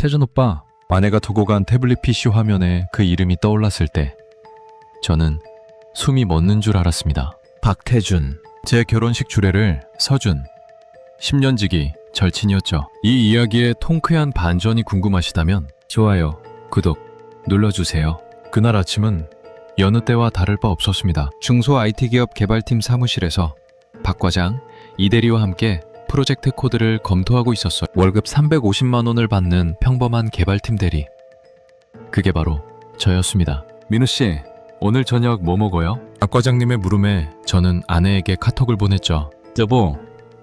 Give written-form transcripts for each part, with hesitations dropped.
태준 오빠, 아내가 두고 간 태블릿 PC 화면에 그 이름이 떠올랐을 때 저는 숨이 멎는 줄 알았습니다. 박태준. 제 결혼식 주례를 서준. 10년지기 절친이었죠. 이 이야기의 통쾌한 반전이 궁금하시다면 좋아요, 구독 눌러주세요. 그날 아침은 여느 때와 다를 바 없었습니다. 중소 IT기업 개발팀 사무실에서 박 과장, 이 대리와 함께 프로젝트 코드를 검토하고 있었어요. 월급 350만 원을 받는 평범한 개발팀 대리. 그게 바로 저였습니다. 민우 씨, 오늘 저녁 뭐 먹어요? 박 과장님의 물음에 저는 아내에게 카톡을 보냈죠. 여보,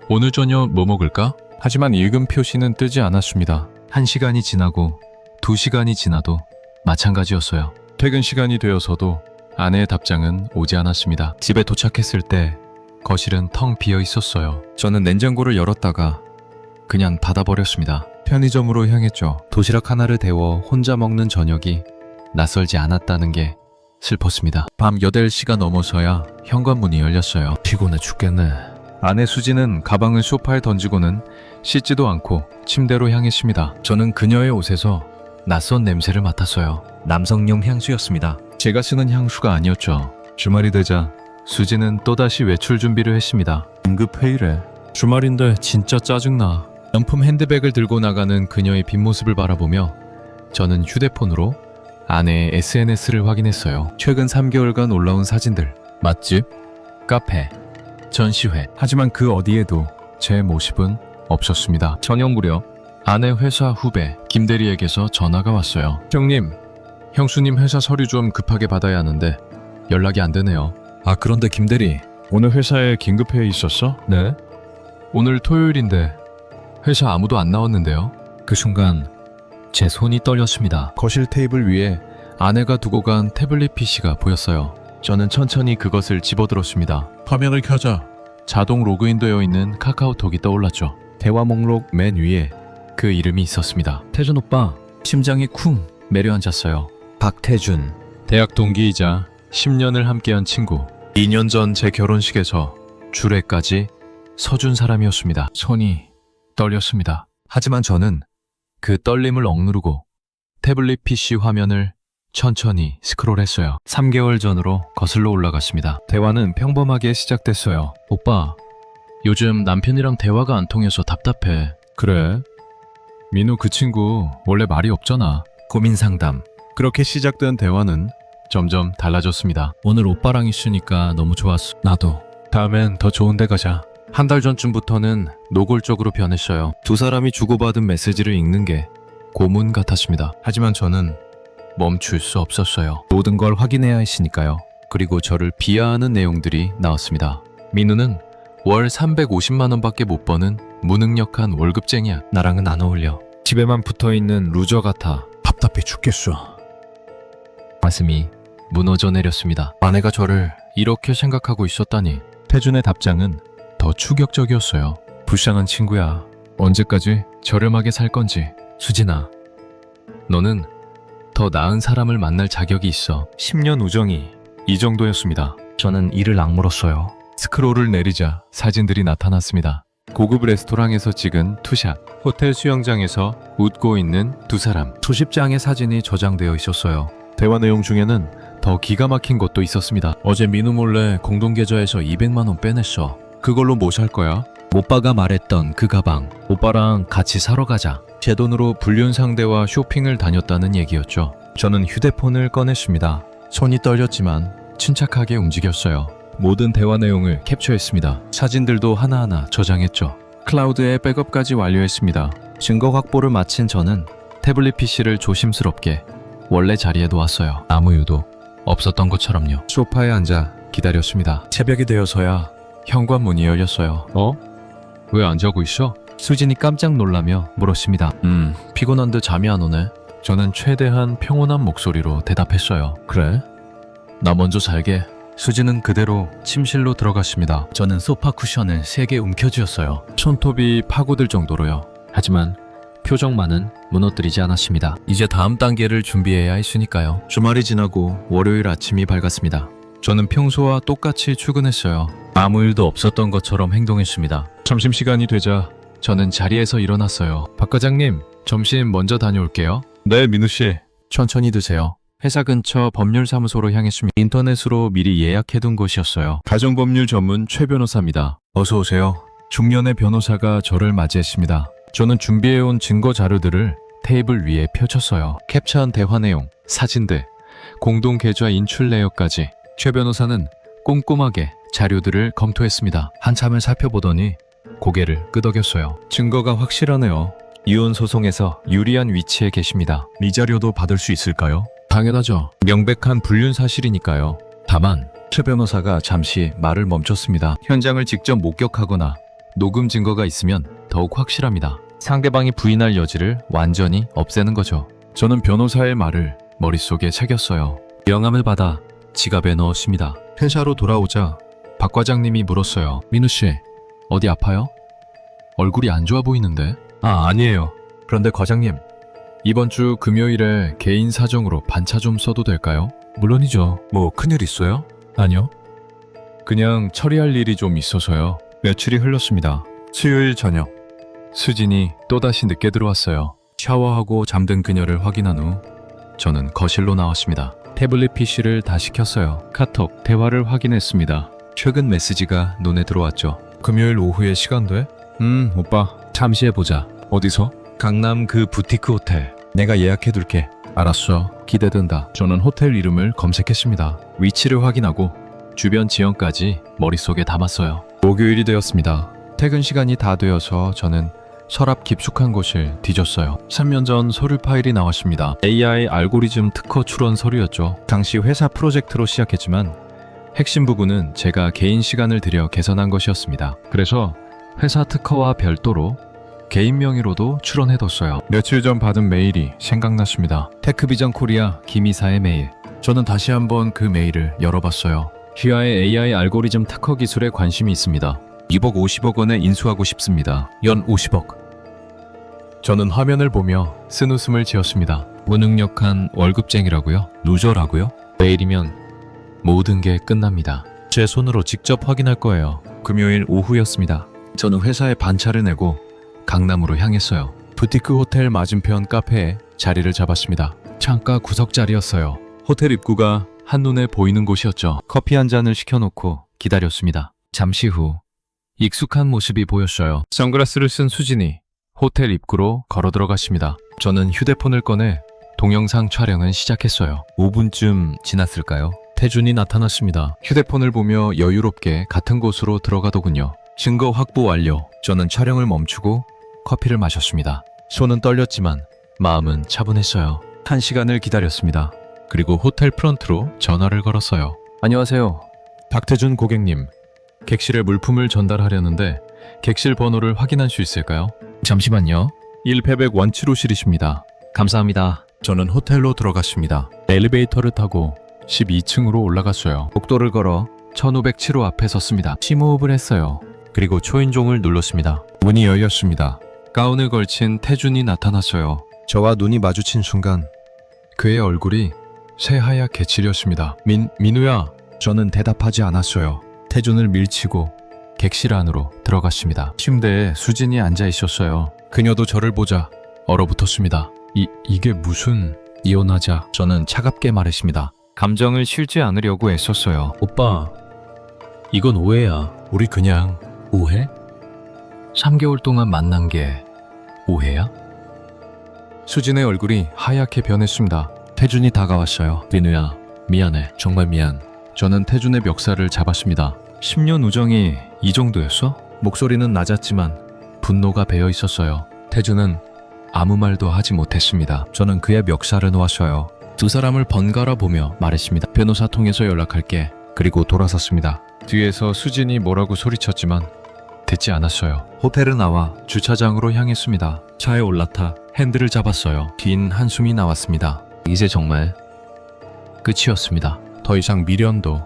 오늘 저녁 뭐 먹을까? 하지만 읽음 표시는 뜨지 않았습니다. 1시간이 지나고 2시간이 지나도 마찬가지였어요. 퇴근 시간이 되어서도 아내의 답장은 오지 않았습니다. 집에 도착했을 때 거실은 텅 비어 있었어요. 저는 냉장고를 열었다가 그냥 닫아버렸습니다. 편의점으로 향했죠. 도시락 하나를 데워 혼자 먹는 저녁이 낯설지 않았다는 게 슬펐습니다. 밤 8시가 넘어서야 현관문이 열렸어요. 피곤해 죽겠네. 아내 수지는 가방을 소파에 던지고는 씻지도 않고 침대로 향했습니다. 저는 그녀의 옷에서 낯선 냄새를 맡았어요. 남성용 향수였습니다. 제가 쓰는 향수가 아니었죠. 주말이 되자 수지는 또다시 외출 준비를 했습니다. 긴급 회의래. 주말인데 진짜 짜증나. 명품 핸드백을 들고 나가는 그녀의 뒷모습을 바라보며 저는 휴대폰으로 아내의 SNS를 확인했어요. 최근 3개월간 올라온 사진들, 맛집, 카페, 전시회. 하지만 그 어디에도 제 모습은 없었습니다. 저녁 무렵 아내 회사 후배 김대리에게서 전화가 왔어요. 형님, 형수님 회사 서류 좀 급하게 받아야 하는데 연락이 안 되네요. 아, 그런데 김대리, 오늘 회사에 긴급 회의 있었어? 네. 오늘 토요일인데 회사 아무도 안 나왔는데요. 그 순간 제 손이 떨렸습니다. 거실 테이블 위에 아내가 두고 간 태블릿 PC가 보였어요. 저는 천천히 그것을 집어들었습니다. 화면을 켜자. 자동 로그인되어 있는 카카오톡이 떠올랐죠. 대화 목록 맨 위에 그 이름이 있었습니다. 태준 오빠, 심장이 쿵 내려앉았어요. 박태준. 대학 동기이자 10년을 함께한 친구. 2년 전 제 결혼식에서 주례까지 서준 사람이었습니다. 손이 떨렸습니다. 하지만 저는 그 떨림을 억누르고 태블릿 PC 화면을 천천히 스크롤했어요. 3개월 전으로 거슬러 올라갔습니다. 대화는 평범하게 시작됐어요. 오빠, 요즘 남편이랑 대화가 안 통해서 답답해. 그래? 민우 그 친구 원래 말이 없잖아. 고민 상담. 그렇게 시작된 대화는 점점 달라졌습니다. 오늘 오빠랑 있으니까 너무 좋았어. 나도. 다음엔 더 좋은 데 가자. 한 달 전쯤부터는 노골적으로 변했어요. 두 사람이 주고받은 메시지를 읽는 게 고문 같았습니다. 하지만 저는 멈출 수 없었어요. 모든 걸 확인해야 했으니까요. 그리고 저를 비하하는 내용들이 나왔습니다. 민우는 월 350만 원밖에 못 버는 무능력한 월급쟁이야. 나랑은 안 어울려. 집에만 붙어있는 루저 같아. 답답해 죽겠어. 가슴이 무너져 내렸습니다. 아내가 저를 이렇게 생각하고 있었다니. 태준의 답장은 더 충격적이었어요. 불쌍한 친구야. 언제까지 저렴하게 살 건지. 수진아, 너는 더 나은 사람을 만날 자격이 있어. 10년 우정이 이 정도였습니다. 저는 이를 악물었어요. 스크롤을 내리자 사진들이 나타났습니다. 고급 레스토랑에서 찍은 투샷, 호텔 수영장에서 웃고 있는 두 사람. 수십 장의 사진이 저장되어 있었어요. 대화 내용 중에는 더 기가 막힌 것도 있었습니다. 어제 민우 몰래 공동계좌에서 200만 원 빼냈어. 그걸로 뭐 살 거야? 오빠가 말했던 그 가방. 오빠랑 같이 사러 가자. 제 돈으로 불륜 상대와 쇼핑을 다녔다는 얘기였죠. 저는 휴대폰을 꺼냈습니다. 손이 떨렸지만 침착하게 움직였어요. 모든 대화 내용을 캡처했습니다. 사진들도 하나하나 저장했죠. 클라우드에 백업까지 완료했습니다. 증거 확보를 마친 저는 태블릿 PC를 조심스럽게 원래 자리에 놓았어요. 아무 이유도 없었던 것처럼요. 소파에 앉아 기다렸습니다. 새벽이 되어서야 현관문이 열렸어요. 왜 안 자고 있어? 수진이 깜짝 놀라며 물었습니다. 피곤한 듯 잠이 안 오네. 저는 최대한 평온한 목소리로 대답했어요. 그래? 나 먼저 잘게. 수진은 그대로 침실로 들어갔습니다. 저는 소파 쿠션을 3개 움켜쥐었어요. 손톱이 파고들 정도로요. 하지만 표정만은 무너뜨리지 않았습니다. 이제 다음 단계를 준비해야 했으니까요. 주말이 지나고 월요일 아침이 밝았습니다. 저는 평소와 똑같이 출근했어요. 아무 일도 없었던 것처럼 행동했습니다. 점심시간이 되자 저는 자리에서 일어났어요. 박 과장님, 점심 먼저 다녀올게요. 네, 민우 씨. 천천히 드세요. 회사 근처 법률사무소로 향했습니다. 인터넷으로 미리 예약해둔 곳이었어요. 가정법률 전문 최 변호사입니다. 어서 오세요. 중년의 변호사가 저를 맞이했습니다. 저는 준비해온 증거 자료들을 테이블 위에 펼쳤어요. 캡처한 대화 내용, 사진들, 공동 계좌 인출 내역까지. 최 변호사는 꼼꼼하게 자료들을 검토했습니다. 한참을 살펴보더니 고개를 끄덕였어요. 증거가 확실하네요. 이혼 소송에서 유리한 위치에 계십니다. 이 자료도 받을 수 있을까요? 당연하죠. 명백한 불륜 사실이니까요. 다만 최 변호사가 잠시 말을 멈췄습니다. 현장을 직접 목격하거나 녹음 증거가 있으면 더욱 확실합니다. 상대방이 부인할 여지를 완전히 없애는 거죠. 저는 변호사의 말을 머릿속에 새겼어요. 명함을 받아 지갑에 넣었습니다. 회사로 돌아오자 박 과장님이 물었어요. 민우 씨, 어디 아파요? 얼굴이 안 좋아 보이는데? 아니에요. 그런데 과장님, 이번 주 금요일에 개인 사정으로 반차 좀 써도 될까요? 물론이죠. 뭐 큰일 있어요? 아니요. 그냥 처리할 일이 좀 있어서요. 며칠이 흘렀습니다. 수요일 저녁, 수진이 또다시 늦게 들어왔어요. 샤워하고 잠든 그녀를 확인한 후 저는 거실로 나왔습니다. 태블릿 PC를 다시 켰어요. 카톡, 대화를 확인했습니다. 최근 메시지가 눈에 들어왔죠. 금요일 오후에 시간 돼? 오빠, 잠시 해보자. 어디서? 강남 그 부티크 호텔. 내가 예약해둘게. 알았어. 기대된다. 저는 호텔 이름을 검색했습니다. 위치를 확인하고 주변 지형까지 머릿속에 담았어요. 목요일이 되었습니다. 퇴근 시간이 다 되어서 저는 서랍 깊숙한 곳을 뒤졌어요. 3년 전 서류 파일이 나왔습니다. AI 알고리즘 특허 출원 서류였죠. 당시 회사 프로젝트로 시작했지만 핵심 부분은 제가 개인 시간을 들여 개선한 것이었습니다. 그래서 회사 특허와 별도로 개인 명의로도 출원해뒀어요. 며칠 전 받은 메일이 생각났습니다. 테크비전 코리아 김이사의 메일. 저는 다시 한번 그 메일을 열어봤어요. 휘하의 AI 알고리즘 특허 기술에 관심이 있습니다. 2억 50억 원에 인수하고 싶습니다. 연 50억. 저는 화면을 보며 쓴웃음을 지었습니다. 무능력한 월급쟁이라고요? 루저라고요? 내일이면 모든 게 끝납니다. 제 손으로 직접 확인할 거예요. 금요일 오후였습니다. 저는 회사에 반차를 내고 강남으로 향했어요. 부티크 호텔 맞은편 카페에 자리를 잡았습니다. 창가 구석 자리였어요. 호텔 입구가 한눈에 보이는 곳이었죠. 커피 한 잔을 시켜놓고 기다렸습니다. 잠시 후 익숙한 모습이 보였어요. 선글라스를 쓴 수진이 호텔 입구로 걸어 들어갔습니다. 저는 휴대폰을 꺼내 동영상 촬영을 시작했어요. 5분쯤 지났을까요? 태준이 나타났습니다. 휴대폰을 보며 여유롭게 같은 곳으로 들어가더군요. 증거 확보 완료. 저는 촬영을 멈추고 커피를 마셨습니다. 손은 떨렸지만 마음은 차분했어요. 1시간을 기다렸습니다. 그리고 호텔 프런트로 전화를 걸었어요. 안녕하세요. 박태준 고객님. 객실에 물품을 전달하려는데 객실 번호를 확인할 수 있을까요? 잠시만요. 1패백175실이십니다. 감사합니다. 저는 호텔로 들어갔습니다. 엘리베이터를 타고 12층으로 올라갔어요. 복도를 걸어 1507호 앞에 섰습니다. 심호흡을 했어요. 그리고 초인종을 눌렀습니다. 문이 열렸습니다. 가운을 걸친 태준이 나타났어요. 저와 눈이 마주친 순간 그의 얼굴이 새하얗게 지렸습니다. 민우야. 저는 대답하지 않았어요. 태준을 밀치고 객실 안으로 들어갔습니다. 침대에 수진이 앉아 있었어요. 그녀도 저를 보자 얼어붙었습니다. 이게 무슨... 이혼하자. 저는 차갑게 말했습니다. 감정을 실지 않으려고 애썼어요. 오빠, 이건 오해야. 우리 그냥... 오해? 3개월 동안 만난 게 오해야? 수진의 얼굴이 하얗게 변했습니다. 태준이 다가왔어요. 민우야, 미안해. 정말 미안. 저는 태준의 멱살을 잡았습니다. 10년 우정이 이 정도였어? 목소리는 낮았지만 분노가 배어 있었어요. 태준은 아무 말도 하지 못했습니다. 저는 그의 멱살을 놓았어요. 두 사람을 번갈아 보며 말했습니다. 변호사 통해서 연락할게. 그리고 돌아섰습니다. 뒤에서 수진이 뭐라고 소리쳤지만 듣지 않았어요. 호텔을 나와 주차장으로 향했습니다. 차에 올라타 핸들을 잡았어요. 긴 한숨이 나왔습니다. 이제 정말 끝이었습니다. 더 이상 미련도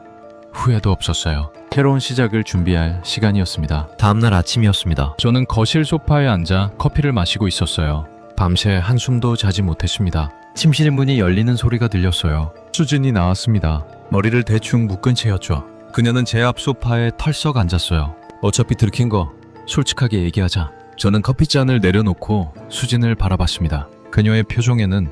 후회도 없었어요. 새로운 시작을 준비할 시간이었습니다. 다음날 아침이었습니다. 저는 거실 소파에 앉아 커피를 마시고 있었어요. 밤새 한숨도 자지 못했습니다. 침실 문이 열리는 소리가 들렸어요. 수진이 나왔습니다. 머리를 대충 묶은 채였죠. 그녀는 제 앞 소파에 털썩 앉았어요. 어차피 들킨 거 솔직하게 얘기하자. 저는 커피잔을 내려놓고 수진을 바라봤습니다. 그녀의 표정에는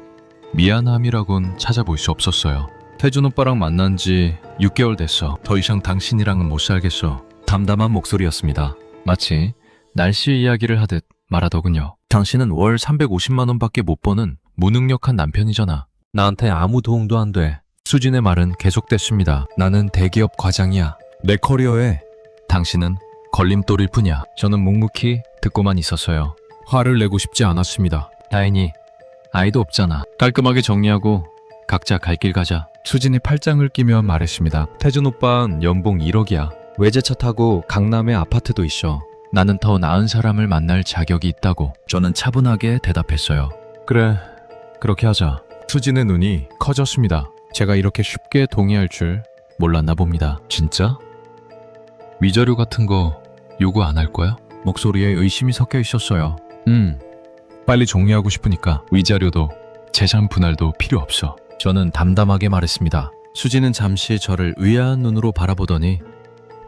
미안함이라곤 찾아볼 수 없었어요. 태준 오빠랑 만난 지 6개월 됐어. 더 이상 당신이랑은 못 살겠어. 담담한 목소리였습니다. 마치 날씨 이야기를 하듯 말하더군요. 당신은 월 350만 원밖에 못 버는 무능력한 남편이잖아. 나한테 아무 도움도 안 돼. 수진의 말은 계속됐습니다. 나는 대기업 과장이야. 내 커리어에 당신은 걸림돌일 뿐이야. 저는 묵묵히 듣고만 있었어요. 화를 내고 싶지 않았습니다. 다행히 아이도 없잖아. 깔끔하게 정리하고 각자 갈 길 가자. 수진이 팔짱을 끼며 말했습니다. 태준 오빠는 연봉 1억이야. 외제차 타고 강남에 아파트도 있어. 나는 더 나은 사람을 만날 자격이 있다고. 저는 차분하게 대답했어요. 그래, 그렇게 하자. 수진의 눈이 커졌습니다. 제가 이렇게 쉽게 동의할 줄 몰랐나 봅니다. 진짜? 위자료 같은 거 요구 안 할 거야? 목소리에 의심이 섞여 있었어요. 빨리 정리하고 싶으니까 위자료도 재산 분할도 필요 없어. 저는 담담하게 말했습니다. 수지는 잠시 저를 의아한 눈으로 바라보더니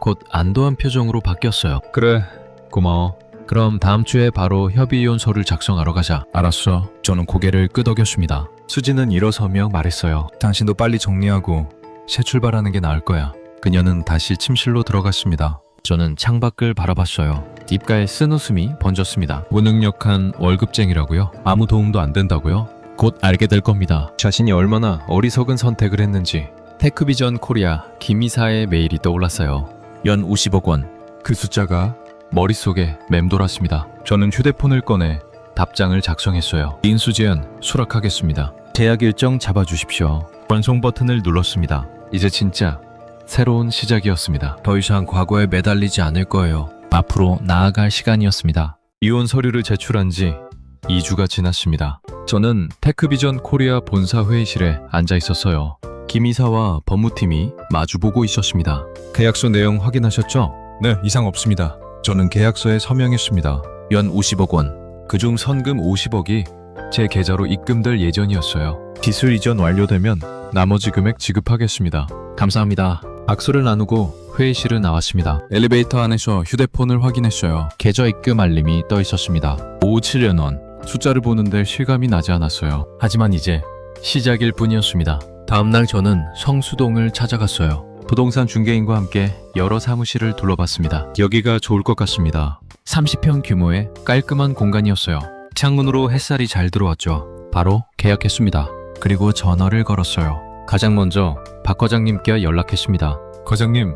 곧 안도한 표정으로 바뀌었어요. 그래, 고마워. 그럼 다음 주에 바로 협의이혼서를 작성하러 가자. 알았어. 저는 고개를 끄덕였습니다. 수지는 일어서며 말했어요. 당신도 빨리 정리하고 새 출발하는 게 나을 거야. 그녀는 다시 침실로 들어갔습니다. 저는 창밖을 바라봤어요. 입가에 쓴웃음이 번졌습니다. 무능력한 월급쟁이라고요? 아무 도움도 안 된다고요? 곧 알게 될 겁니다. 자신이 얼마나 어리석은 선택을 했는지. 테크비전 코리아 김이사의 메일이 떠올랐어요. 연 50억 원. 그 숫자가 머릿속에 맴돌았습니다. 저는 휴대폰을 꺼내 답장을 작성했어요. 인수제안 수락하겠습니다. 계약 일정 잡아주십시오. 완성 버튼을 눌렀습니다. 이제 진짜 새로운 시작이었습니다. 더 이상 과거에 매달리지 않을 거예요. 앞으로 나아갈 시간이었습니다. 이혼 서류를 제출한 지 2주가 지났습니다. 저는 테크비전 코리아 본사 회의실에 앉아 있었어요. 김 이사와 법무팀이 마주보고 있었습니다. 계약서 내용 확인하셨죠? 네, 이상 없습니다. 저는 계약서에 서명했습니다. 연 50억 원. 그중 선금 50억이 제 계좌로 입금될 예정이었어요. 기술 이전 완료되면 나머지 금액 지급하겠습니다. 감사합니다. 악수를 나누고 회의실을 나왔습니다. 엘리베이터 안에서 휴대폰을 확인했어요. 계좌 입금 알림이 떠 있었습니다. 557년 원. 숫자를 보는데 실감이 나지 않았어요. 하지만 이제 시작일 뿐이었습니다. 다음날 저는 성수동을 찾아갔어요. 부동산 중개인과 함께 여러 사무실을 둘러봤습니다. 여기가 좋을 것 같습니다. 30평 규모의 깔끔한 공간이었어요. 창문으로 햇살이 잘 들어왔죠. 바로 계약했습니다. 그리고 전화를 걸었어요. 가장 먼저 박 과장님께 연락했습니다. 과장님,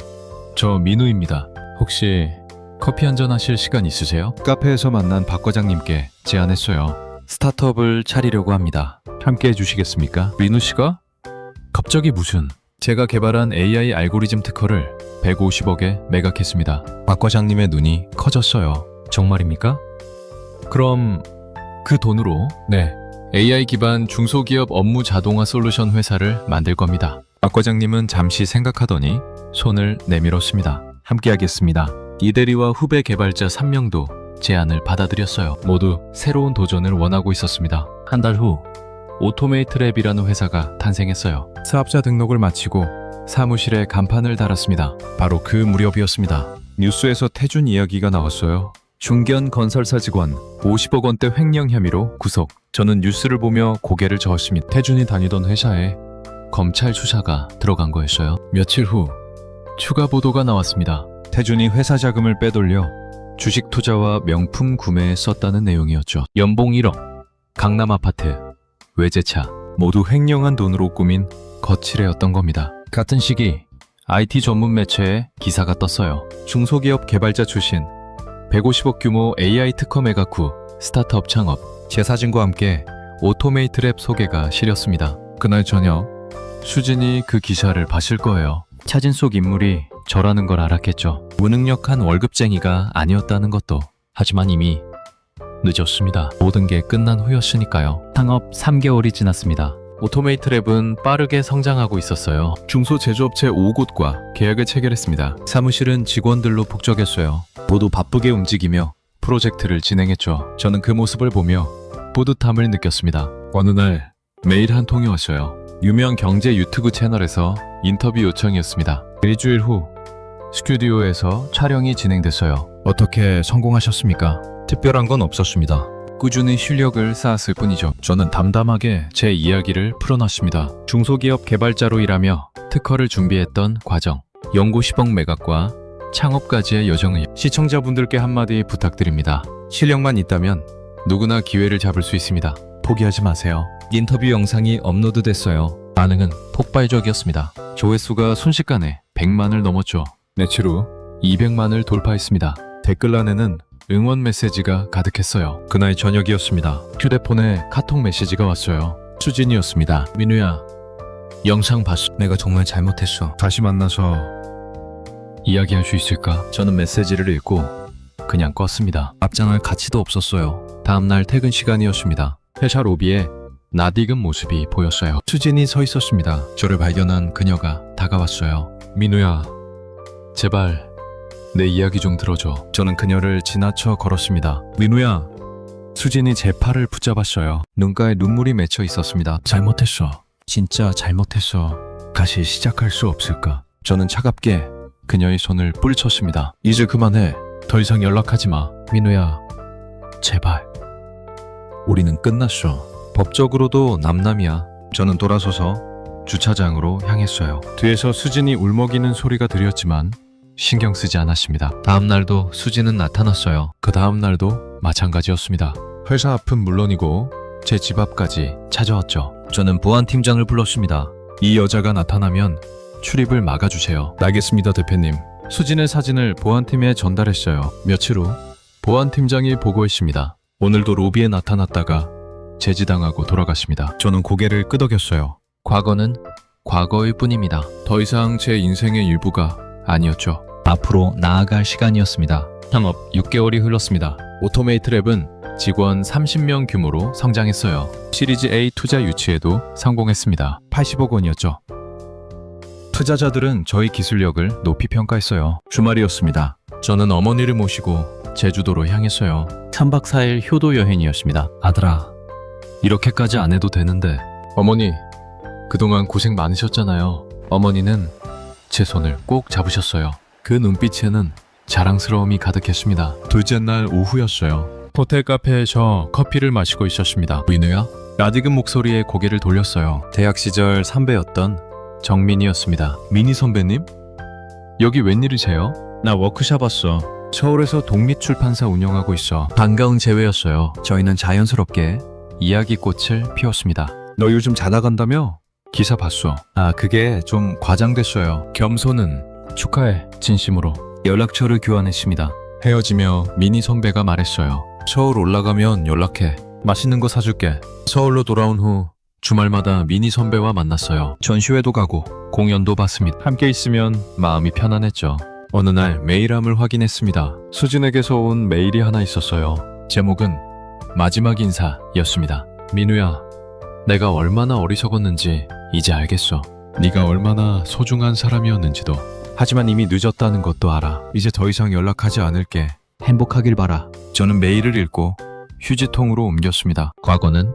저 민우입니다. 혹시 커피 한잔 하실 시간 있으세요? 카페에서 만난 박 과장님께 제안했어요. 스타트업을 차리려고 합니다. 함께 해주시겠습니까? 민우 씨가? 갑자기 무슨? 제가 개발한 AI 알고리즘 특허를 150억에 매각했습니다. 박 과장님의 눈이 커졌어요. 정말입니까? 그럼 그 돈으로? 네. AI 기반 중소기업 업무 자동화 솔루션 회사를 만들 겁니다. 박 과장님은 잠시 생각하더니 손을 내밀었습니다. 함께 하겠습니다. 이대리와 후배 개발자 3명도 제안을 받아들였어요. 모두 새로운 도전을 원하고 있었습니다. 한 달 후 오토메이트랩이라는 회사가 탄생했어요. 사업자 등록을 마치고 사무실에 간판을 달았습니다. 바로 그 무렵이었습니다. 뉴스에서 태준 이야기가 나왔어요. 중견 건설사 직원 50억 원대 횡령 혐의로 구속. 저는 뉴스를 보며 고개를 저었습니다. 태준이 다니던 회사에 검찰 수사가 들어간 거였어요. 며칠 후 추가 보도가 나왔습니다. 태준이 회사 자금을 빼돌려 주식 투자와 명품 구매에 썼다는 내용이었죠. 연봉 1억, 강남 아파트, 외제차, 모두 횡령한 돈으로 꾸민 거칠애였던 겁니다. 같은 시기 IT 전문 매체에 기사가 떴어요. 중소기업 개발자 출신, 150억 규모 AI 특허 매각 후 스타트업 창업, 제 사진과 함께 오토메이트랩 소개가 실렸습니다. 그날 저녁 수진이 그 기사를 봤을 거예요. 사진 속 인물이 저라는 걸 알았겠죠. 무능력한 월급쟁이가 아니었다는 것도. 하지만 이미 늦었습니다. 모든 게 끝난 후였으니까요. 창업 3개월이 지났습니다. 오토메이트랩은 빠르게 성장하고 있었어요. 중소제조업체 5곳과 계약을 체결했습니다. 사무실은 직원들로 북적였어요. 모두 바쁘게 움직이며 프로젝트를 진행했죠. 저는 그 모습을 보며 뿌듯함을 느꼈습니다. 어느 날 메일 한 통이 왔어요. 유명 경제 유튜브 채널에서 인터뷰 요청이었습니다. 일주일 후 스튜디오에서 촬영이 진행됐어요. 어떻게 성공하셨습니까? 특별한 건 없었습니다. 꾸준히 실력을 쌓았을 뿐이죠. 저는 담담하게 제 이야기를 풀어놨습니다. 중소기업 개발자로 일하며 특허를 준비했던 과정, 연구 시범 매각과 창업까지의 여정을 시청자분들께 한마디 부탁드립니다. 실력만 있다면 누구나 기회를 잡을 수 있습니다. 포기하지 마세요. 인터뷰 영상이 업로드됐어요. 반응은 폭발적이었습니다. 조회수가 순식간에 100만을 넘었죠. 매출 후 200만을 돌파했습니다. 댓글란에는 응원 메시지가 가득했어요. 그날 저녁이었습니다. 휴대폰에 카톡 메시지가 왔어요. 수진이었습니다. 민우야, 영상 봤어. 내가 정말 잘못했어. 다시 만나서 이야기할 수 있을까? 저는 메시지를 읽고 그냥 껐습니다. 답장할 가치도 없었어요. 다음날 퇴근 시간이었습니다. 회사 로비에 낯익은 모습이 보였어요. 수진이 서 있었습니다. 저를 발견한 그녀가 다가왔어요. 민우야, 제발 내 이야기 좀 들어줘. 저는 그녀를 지나쳐 걸었습니다. 민우야. 수진이 제 팔을 붙잡았어요. 눈가에 눈물이 맺혀 있었습니다. 잘못했어. 진짜 잘못했어. 다시 시작할 수 없을까? 저는 차갑게 그녀의 손을 뿌리쳤습니다. 이제 그만해. 더 이상 연락하지 마. 민우야, 제발. 우리는 끝났어. 법적으로도 남남이야. 저는 돌아서서 주차장으로 향했어요. 뒤에서 수진이 울먹이는 소리가 들렸지만 신경 쓰지 않았습니다. 다음 날도 수진은 나타났어요. 그 다음 날도 마찬가지였습니다. 회사 앞은 물론이고 제 집 앞까지 찾아왔죠. 저는 보안팀장을 불렀습니다. 이 여자가 나타나면 출입을 막아주세요. 알겠습니다, 대표님. 수진의 사진을 보안팀에 전달했어요. 며칠 후 보안팀장이 보고했습니다. 오늘도 로비에 나타났다가 제지당하고 돌아갔습니다. 저는 고개를 끄덕였어요. 과거는 과거일 뿐입니다. 더 이상 제 인생의 일부가 아니었죠. 앞으로 나아갈 시간이었습니다. 창업 6개월이 흘렀습니다. 오토메이트 랩은 직원 30명 규모로 성장했어요. 시리즈 A 투자 유치에도 성공했습니다. 80억 원이었죠. 투자자들은 저희 기술력을 높이 평가했어요. 주말이었습니다. 저는 어머니를 모시고 제주도로 향했어요. 3박 4일 효도 여행이었습니다. 아들아, 이렇게까지 안 해도 되는데. 어머니, 그동안 고생 많으셨잖아요. 어머니는 제 손을 꼭 잡으셨어요. 그 눈빛에는 자랑스러움이 가득했습니다. 둘째 날 오후였어요. 호텔 카페에서 커피를 마시고 있었습니다. 민우야? 낯익은 목소리에 고개를 돌렸어요. 대학 시절 선배였던 정민이었습니다. 미니 선배님? 여기 웬일이세요? 나 워크샵 왔어. 서울에서 독립출판사 운영하고 있어. 반가운 재회였어요. 저희는 자연스럽게 이야기꽃을 피웠습니다. 너 요즘 자다 간다며? 기사 봤어. 아, 그게 좀 과장됐어요. 겸손은 축하해. 진심으로. 연락처를 교환했습니다. 헤어지며 미니 선배가 말했어요. 서울 올라가면 연락해. 맛있는 거 사줄게. 서울로 돌아온 후 주말마다 미니 선배와 만났어요. 전시회도 가고 공연도 봤습니다. 함께 있으면 마음이 편안했죠. 어느 날 메일함을 확인했습니다. 수진에게서 온 메일이 하나 있었어요. 제목은 마지막 인사였습니다. 민우야, 내가 얼마나 어리석었는지 이제 알겠어. 네가 얼마나 소중한 사람이었는지도. 하지만 이미 늦었다는 것도 알아. 이제 더 이상 연락하지 않을게. 행복하길 바라. 저는 메일을 읽고 휴지통으로 옮겼습니다. 과거는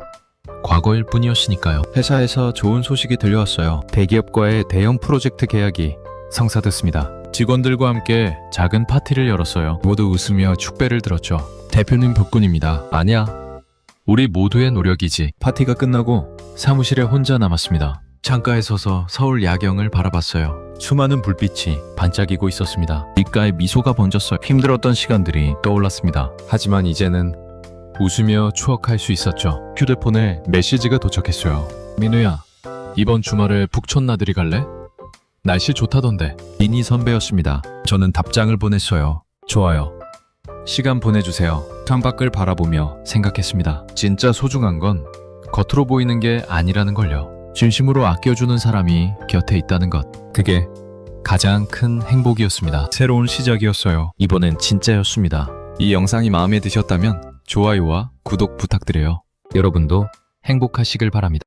과거일 뿐이었으니까요. 회사에서 좋은 소식이 들려왔어요. 대기업과의 대형 프로젝트 계약이 성사됐습니다. 직원들과 함께 작은 파티를 열었어요. 모두 웃으며 축배를 들었죠. 대표님 덕분입니다. 아니야, 우리 모두의 노력이지. 파티가 끝나고 사무실에 혼자 남았습니다. 창가에 서서 서울 야경을 바라봤어요. 수많은 불빛이 반짝이고 있었습니다. 입가에 미소가 번졌어요. 힘들었던 시간들이 떠올랐습니다. 하지만 이제는 웃으며 추억할 수 있었죠. 휴대폰에 메시지가 도착했어요. 민우야, 이번 주말에 북촌 나들이 갈래? 날씨 좋다던데. 미니 선배였습니다. 저는 답장을 보냈어요. 좋아요. 시간 보내주세요. 창밖을 바라보며 생각했습니다. 진짜 소중한 건 겉으로 보이는 게 아니라는 걸요. 진심으로 아껴주는 사람이 곁에 있다는 것. 그게 가장 큰 행복이었습니다. 새로운 시작이었어요. 이번엔 진짜였습니다. 이 영상이 마음에 드셨다면 좋아요와 구독 부탁드려요. 여러분도 행복하시길 바랍니다.